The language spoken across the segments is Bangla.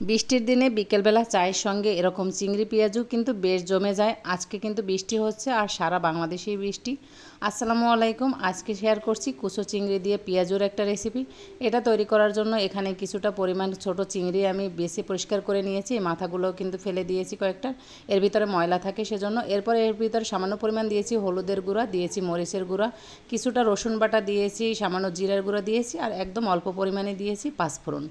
বৃষ্টির দিনে বিকেলবেলা চায়ের সঙ্গে এরকম চিংড়ি পেঁয়াজু কিন্তু বেশ জমে যায়। আজকে কিন্তু বৃষ্টি হচ্ছে আর সারা বাংলাদেশেই বৃষ্টি। আসসালামু আলাইকুম। আজকে শেয়ার করছি কুচো চিংড়ি দিয়ে পেঁয়াজুর একটা রেসিপি। এটা তৈরি করার জন্য এখানে কিছুটা পরিমাণ ছোট চিংড়ি আমি বেশি পরিষ্কার করে নিয়েছি। মাথাগুলোও কিন্তু ফেলে দিয়েছি কয়েকটা, এর ভিতরে ময়লা থাকে সেজন্য। এরপরে এর ভিতরে সামান্য পরিমাণ দিয়েছি হলুদের গুঁড়া, দিয়েছি মরিচের গুঁড়া, কিছুটা রসুন বাটা দিয়েছি, সামান্য জিরার গুঁড়া দিয়েছি আর একদম অল্প পরিমাণে দিয়েছি পাঁচফোড়ন।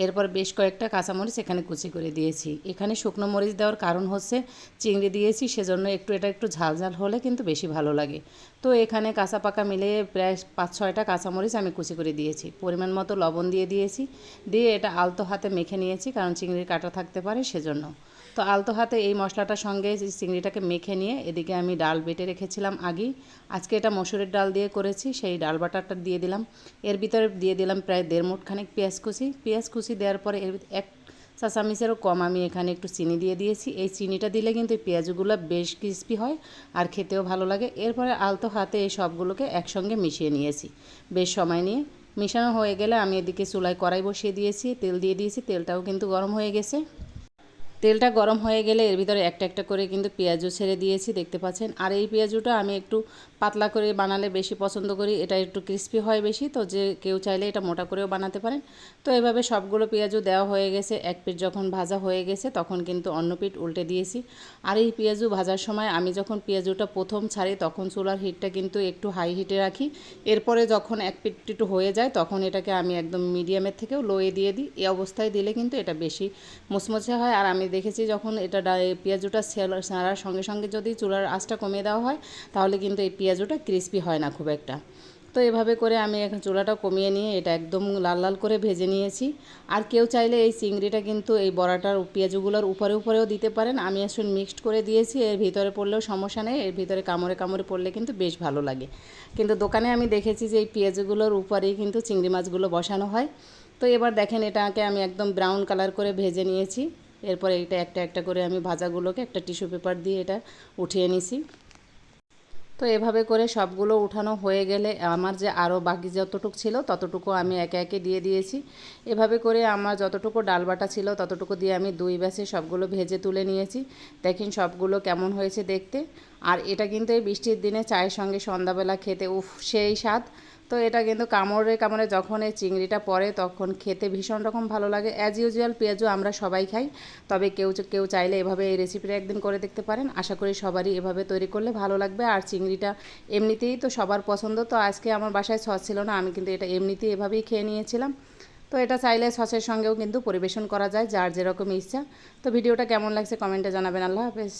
এরপর বেশ কয়েকটা কাঁচামরিচ এখানে কুচি করে দিয়েছি। এখানে শুকনো মরিচ দেওয়ার কারণ হচ্ছে চিংড়ি দিয়েছি সেজন্য এটা একটু ঝাল ঝাল হলে কিন্তু বেশি ভালো লাগে। তো এখানে কাঁচা পাকা মিলিয়ে প্রায় 5-6টা কাঁচামরিচ আমি কুচি করে দিয়েছি। পরিমাণ মতো লবণ দিয়েছি, দিয়ে এটা আলতো হাতে মেখে নিয়েছি, কারণ চিংড়ির কাঁটা থাকতে পারে সেজন্য। তো আলতো হাতে এই মশলাটার সঙ্গে চিংড়িটাকে মেখে নিয়ে এদিকে আমি ডাল বেটে রেখেছিলাম আগেই। আজকে এটা মসুরের ডাল দিয়ে করেছি, সেই ডাল বাটারটা দিয়ে দিলাম। এর ভিতরে দিয়ে দিলাম প্রায় 1.5 মুঠ খানিক পেঁয়াজ কুচি দেওয়ার পরে এর এক চা চামচেরও কম আমি এখানে একটু চিনি দিয়ে দিয়েছি। এই চিনিটা দিলে কিন্তু এই পেঁয়াজগুলো বেশ ক্রিস্পি হয় আর খেতেও ভালো লাগে। এরপরে আলতো হাতে এই সবগুলোকে একসঙ্গে মিশিয়ে নিয়েছি বেশ সময় নিয়ে। মিশানো হয়ে গেলে আমি এদিকে চুলায় কড়াই বসিয়ে দিয়েছি, তেল দিয়ে দিয়েছি। তেলটাও কিন্তু গরম হয়ে গেছে। তেলটা গরম হয়ে গেলে এর ভিতরে একটা একটা করে কিন্তু পেঁয়াজও ছেড়ে দিয়েছি, দেখতে পাচ্ছেন। আর এই পেঁয়াজটা আমি একটু পাতলা করে বানালে বেশি পছন্দ করি, এটা একটু ক্রিস্পি হয় বেশি। তো যে কেউ চাইলে এটা মোটা করেও বানাতে পারেন। তো এভাবে সবগুলো পেঁয়াজও দেওয়া হয়ে গেছে। এক পিঠ যখন ভাজা হয়ে গেছে তখন কিন্তু অন্য পিঠ উল্টে দিয়েছি। আর এই পেঁয়াজু ভাজার সময় আমি যখন পেঁয়াজুটা প্রথম ছাড়ি তখন চুলার হিটটা কিন্তু একটু হাই হিটে রাখি। এরপরে যখন এক পিঠ একটু হয়ে যায় তখন এটাকে আমি একদম মিডিয়ামের থেকেও লোয়ে দিয়ে দিই। এই অবস্থায় দিলে কিন্তু এটা বেশি মুচমুচে হয়। আর আমি দেখেছি যখন এটা পেঁয়াজুটা ছাড়ার সঙ্গে সঙ্গে যদি চুলার আঁচটা কমিয়ে দেওয়া হয় তাহলে কিন্তু এই পেঁয়াজুটা ক্রিস্পি হয় না খুব একটা। তো এভাবে করে আমি এখন চুলাটা কমিয়ে নিয়ে এটা একদম লাল লাল করে ভেজে নিয়েছি। আর কেউ চাইলে এই চিংড়িটা কিন্তু এই বড়াটার পেঁয়াজুগুলোর উপরেও দিতে পারেন। আমি আসলে মিক্সড করে দিয়েছি, এর ভিতরে পড়লেও সমস্যা নেই, এর ভিতরে কামড়ে কামড়ে পড়লে কিন্তু বেশ ভালো লাগে। কিন্তু দোকানে আমি দেখেছি যে এই পেঁয়াজুগুলোর উপরেই কিন্তু চিংড়ি মাছগুলো বসানো হয়। তো এবার দেখেন এটাকে আমি একদম ব্রাউন কালার করে ভেজে নিয়েছি। এরপর এটা একটা একটা করে আমি ভাজাগুলোকে একটা টিস্যু পেপার দিয়ে এটা উঠিয়ে নিছি। তো এভাবে করে সবগুলো উঠানো হয়ে গেলে আমার যে আরও বাকি যতটুকু ছিল ততটুকু আমি একে একে দিয়ে দিয়েছি। এভাবে করে আমার যতটুকু ডাল বাটা ছিল ততটুকু দিয়ে আমি 2 ব্যাচে সবগুলো ভেজে তুলে নিয়েছি। দেখেন সবগুলো কেমন হয়েছে দেখতে। আর এটা কিন্তু এই বৃষ্টির দিনে চায়ের সঙ্গে সন্ধ্যাবেলা খেতে সেই স্বাদ। তো এটা কিন্তু কামড়ে কামড়ে যখন এই চিংড়িটা পড়ে তখন খেতে ভীষণ রকম ভালো লাগে। অ্যাজ ইউজুয়াল পেঁয়াজু আমরা সবাই খাই, তবে কেউ চাইলে এভাবে এই রেসিপিটা একদিন করে দেখতে পারেন। আশা করি সবারই এভাবে তৈরি করলে ভালো লাগবে। আর চিংড়িটা এমনিতেই তো সবার পছন্দ। তো আজকে আমার বাসায় সস ছিল না, আমি কিন্তু এটা এমনিতেই এভাবেই খেয়ে নিয়েছিলাম। তো এটা চাইলে সসের সঙ্গেও কিন্তু পরিবেশন করা যায়, যার যেরকম ইচ্ছা। তো ভিডিওটা কেমন লাগছে কমেন্টে জানাবেন। আল্লাহ হাফেজ।